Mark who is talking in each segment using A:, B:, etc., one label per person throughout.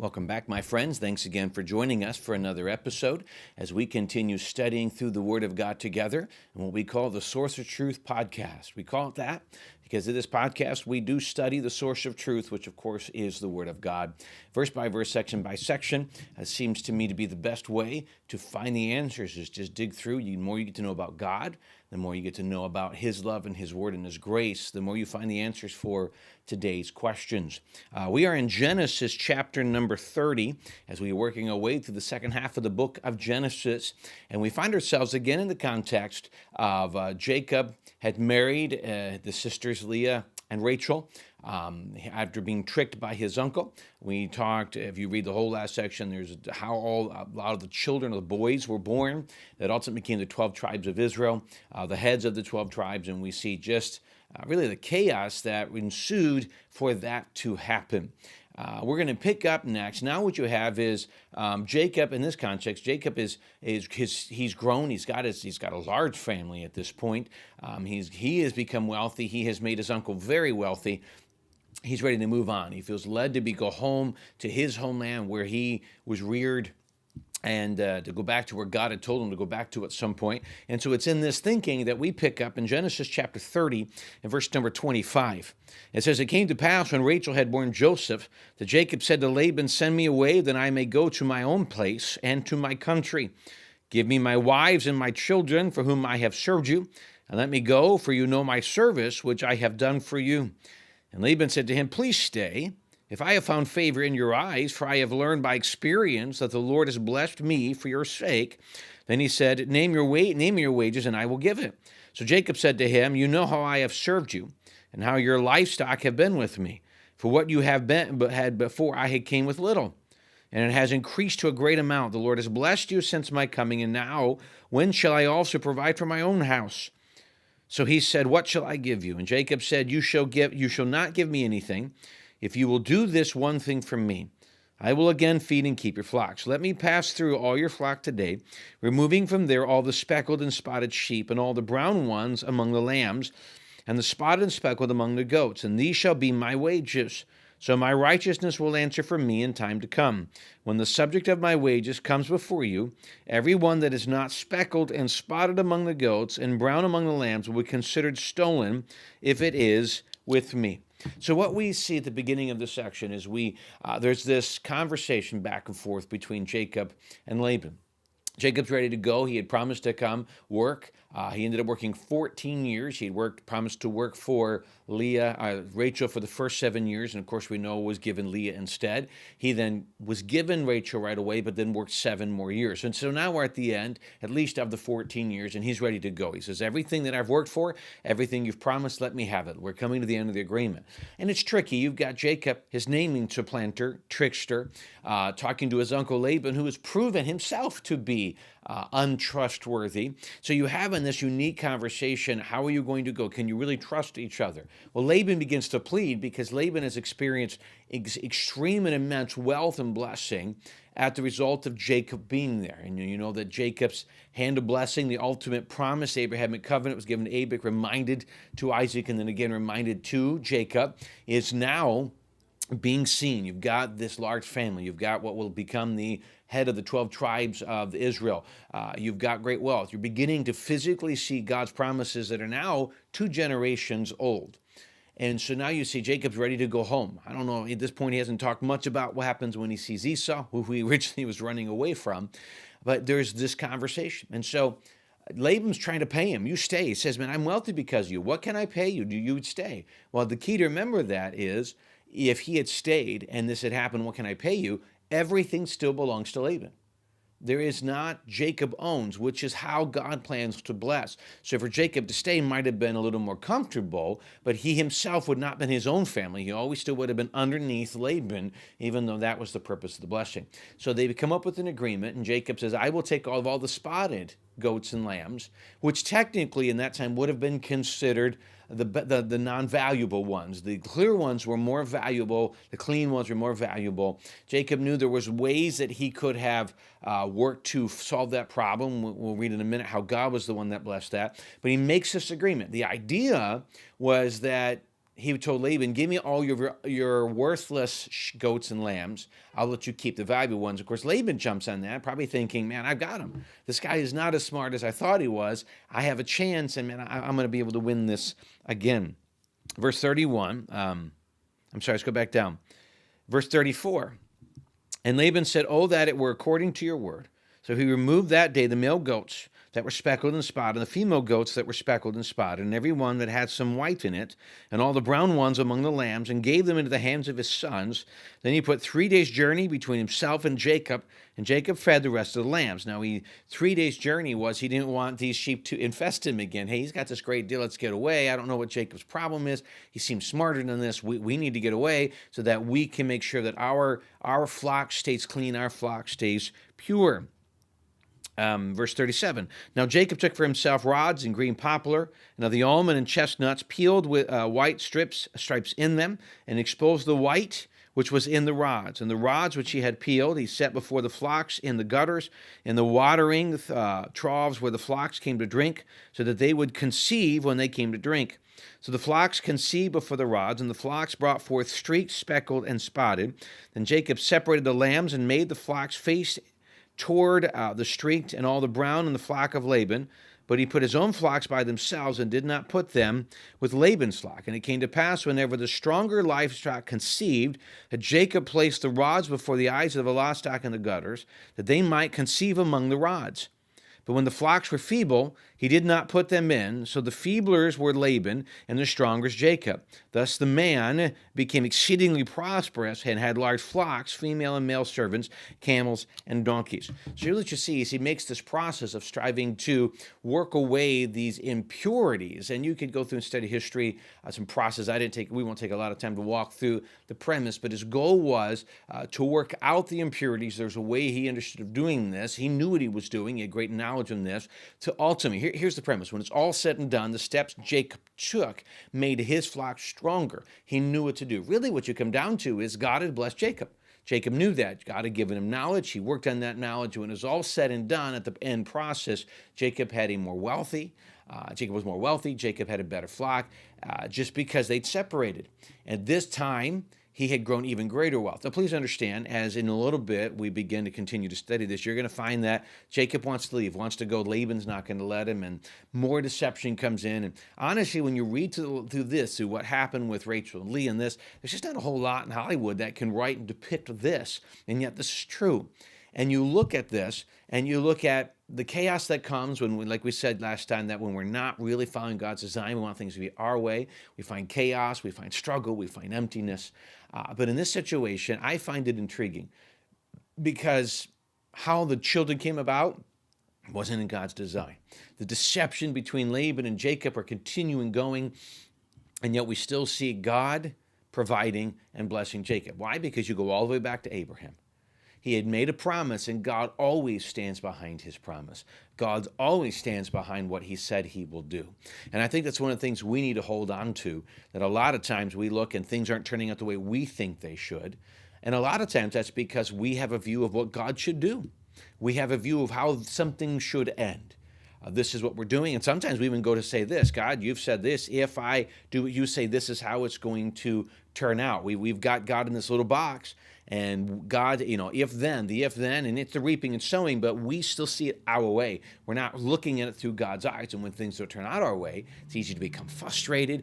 A: Welcome back, my friends. Thanks again for joining us for another episode as we continue studying through the Word of God together and what we call the Source of Truth podcast. We call it that because in this podcast we do study the source of truth, which of course is the Word of God. Verse by verse, section by section, seems to me to be the best way to find the answers is just dig through. The more you get to know about God, the more you get to know about His love and His Word and His grace, the more you find the answers for today's questions. We are in Genesis chapter number 30 as we are working our way through the second half of the book of Genesis. And we find ourselves again in the context of Jacob had married the sisters Leah and Rachel after being tricked by his uncle. We talked, if you read the whole last section, there's how a lot of the children, of the boys were born that ultimately became the 12 tribes of Israel, the heads of the 12 tribes, and we see just really the chaos that ensued for that to happen. We're going to pick up next. Now what you have is Jacob. In this context, Jacob he's grown. He's got a large family at this point. He has become wealthy. He has made his uncle very wealthy. He's ready to move on. He feels led to go home to his homeland where he was reared, and to go back to where God had told him to go back to at some point. And so it's in this thinking that we pick up in Genesis chapter 30 and verse number 25. It says, "It came to pass when Rachel had borne Joseph that Jacob said to Laban, 'Send me away that I may go to my own place and to my country. Give me my wives and my children for whom I have served you, and let me go, for you know my service which I have done for you.' And Laban said to him, 'Please stay, if I have found favor in your eyes, for I have learned by experience that the Lord has blessed me for your sake.' Then he said, 'Name me your wages, and I will give it.' So Jacob said to him, 'You know how I have served you, and how your livestock have been with me. For what you have had before I had came with little, and it has increased to a great amount. The Lord has blessed you since my coming, and now when shall I also provide for my own house?' So he said, 'What shall I give you?' And Jacob said, 'You shall not give me anything. If you will do this one thing for me, I will again feed and keep your flocks. Let me pass through all your flock today, removing from there all the speckled and spotted sheep, and all the brown ones among the lambs, and the spotted and speckled among the goats, and these shall be my wages. So my righteousness will answer for me in time to come. When the subject of my wages comes before you, every one that is not speckled and spotted among the goats and brown among the lambs will be considered stolen if it is with me." So what we see at the beginning of this section is there's this conversation back and forth between Jacob and Laban. Jacob's ready to go. He had promised to come work. He ended up working 14 years. He had promised to work for Rachel for the first 7 years, and of course we know was given Leah instead. He then was given Rachel right away, but then worked 7 more years. And so now we're at the end, at least of the 14 years, and he's ready to go. He says, "Everything that I've worked for, everything you've promised, let me have it. We're coming to the end of the agreement." And it's tricky. You've got Jacob, his naming supplanter, trickster, talking to his uncle Laban, who has proven himself to be untrustworthy. So you have in this unique conversation, how are you going to go? Can you really trust each other? Well, Laban begins to plead because Laban has experienced extreme and immense wealth and blessing at the result of Jacob being there. And you know that Jacob's hand of blessing, the ultimate promise, the Abrahamic covenant was given to Abraham, reminded to Isaac, and then again reminded to Jacob, is now being seen. You've got this large family. You've got what will become the head of the 12 tribes of Israel. You've got great wealth. You're beginning to physically see God's promises that are now 2 generations old. And so now you see Jacob's ready to go home. I don't know, at this point he hasn't talked much about what happens when he sees Esau, who he originally was running away from, but there's this conversation. And so Laban's trying to pay him. You stay. He says, "Man, I'm wealthy because of you. What can I pay you? You would stay." Well, the key to remember that is, if he had stayed and this had happened, "What can I pay you?" everything still belongs to Laban. There is not Jacob owns, which is how God plans to bless. So for Jacob to stay might have been a little more comfortable, but he himself would not have been his own family. He always still would have been underneath Laban, even though that was the purpose of the blessing. So they come up with an agreement, and Jacob says, "I will take all the spotted goats and lambs," which technically in that time would have been considered the non-valuable ones. The clear ones were more valuable. The clean ones were more valuable. Jacob knew there was ways that he could have worked to solve that problem. We'll read in a minute how God was the one that blessed that. But he makes this agreement. The idea was that he told Laban, give me all your worthless goats and lambs. I'll let you keep the valuable ones. Of course, Laban jumps on that, probably thinking, man, I've got him. This guy is not as smart as I thought he was. I have a chance, and man, I'm going to be able to win this again. Verse 31, let's go back down. Verse 34, and Laban said, oh, that it were according to your word. So he removed that day the male goats that were speckled and spotted, and the female goats that were speckled and spotted, and every one that had some white in it, and all the brown ones among the lambs, and gave them into the hands of his sons. Then he put 3 days' journey between himself and Jacob fed the rest of the lambs. Now, 3 days' journey was he didn't want these sheep to infest him again. Hey, he's got this great deal, let's get away. I don't know what Jacob's problem is. He seems smarter than this. We need to get away so that we can make sure that our flock stays clean, our flock stays pure. Verse 37, now Jacob took for himself rods and green poplar, and of the almond and chestnuts, peeled with white stripes in them, and exposed the white which was in the rods. And the rods which he had peeled he set before the flocks in the gutters, in the watering troughs where the flocks came to drink, so that they would conceive when they came to drink. So the flocks conceived before the rods, and the flocks brought forth streaked, speckled, and spotted. Then Jacob separated the lambs and made the flocks face toward the streaked and all the brown in the flock of Laban, but he put his own flocks by themselves and did not put them with Laban's flock. And it came to pass, whenever the stronger livestock conceived, that Jacob placed the rods before the eyes of the livestock in the gutters, that they might conceive among the rods. But when the flocks were feeble, he did not put them in. So the feeblers were Laban, and the strongers Jacob. Thus the man became exceedingly prosperous and had large flocks, female and male servants, camels, and donkeys. So here what you see is he makes this process of striving to work away these impurities. And you could go through and study history, some process. We won't take a lot of time to walk through the premise, but his goal was to work out the impurities. There's a way he understood of doing this. He knew what he was doing. He had great knowledge on this. To ultimately, here's the premise. When it's all said and done, the steps Jacob took made his flock stronger. He knew what to do. Really, what you come down to is God had blessed Jacob. Jacob knew that. God had given him knowledge. He worked on that knowledge. When it was all said and done at the end process, Jacob was more wealthy. Jacob had a better flock just because they'd separated. At this time, he had grown even greater wealth. Now, please understand, as in a little bit we begin to continue to study this, you're going to find that Jacob wants to leave, wants to go. Laban's not going to let him, and more deception comes in. And honestly, when you read through what happened with Rachel and Leah and this, there's just not a whole lot in Hollywood that can write and depict this, and yet this is true. And you look at this, and you look at the chaos that comes when, like we said last time, that when we're not really following God's design, we want things to be our way. We find chaos, we find struggle, we find emptiness. But in this situation, I find it intriguing because how the children came about wasn't in God's design. The deception between Laban and Jacob are continuing going, and yet we still see God providing and blessing Jacob. Why? Because you go all the way back to Abraham. He had made a promise, and God always stands behind his promise. God always stands behind what he said he will do. And I think that's one of the things we need to hold on to, that a lot of times we look and things aren't turning out the way we think they should. And a lot of times that's because we have a view of what God should do. We have a view of how something should end. This is what we're doing. And sometimes we even go to say this: God, you've said this. If I do what you say, this is how it's going to turn out. We've got God in this little box. And God, if then, and it's the reaping and sowing, but we still see it our way. We're not looking at it through God's eyes. And when things don't turn out our way, it's easy to become frustrated,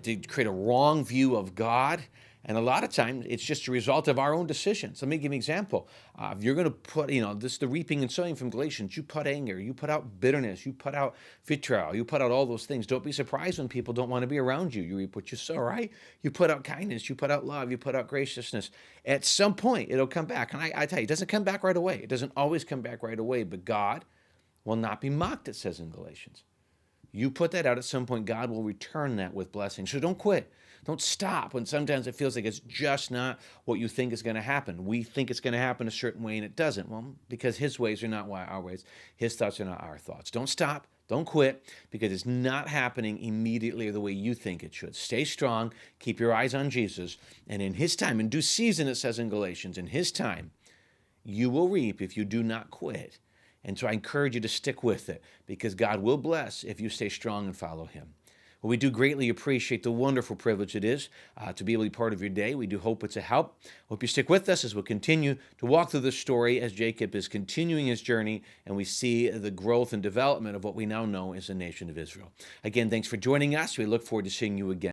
A: to create a wrong view of God. And a lot of times, it's just a result of our own decisions. Let me give you an example. If you're going to put, this is the reaping and sowing from Galatians. You put anger, you put out bitterness, you put out vitriol, you put out all those things. Don't be surprised when people don't want to be around you. You reap what you sow, right? You put out kindness, you put out love, you put out graciousness. At some point, it'll come back. And I tell you, it doesn't come back right away. It doesn't always come back right away. But God will not be mocked, it says in Galatians. You put that out at some point, God will return that with blessing. So don't quit. Don't stop when sometimes it feels like it's just not what you think is going to happen. We think it's going to happen a certain way and it doesn't. Well, because his ways are not our ways. His thoughts are not our thoughts. Don't stop. Don't quit because it's not happening immediately the way you think it should. Stay strong. Keep your eyes on Jesus. And in his time, in due season, it says in Galatians, in his time, you will reap if you do not quit. And so I encourage you to stick with it because God will bless if you stay strong and follow him. Well, we do greatly appreciate the wonderful privilege it is to be able to be part of your day. We do hope it's a help. Hope you stick with us as we'll continue to walk through this story as Jacob is continuing his journey and we see the growth and development of what we now know as the nation of Israel. Again, thanks for joining us. We look forward to seeing you again.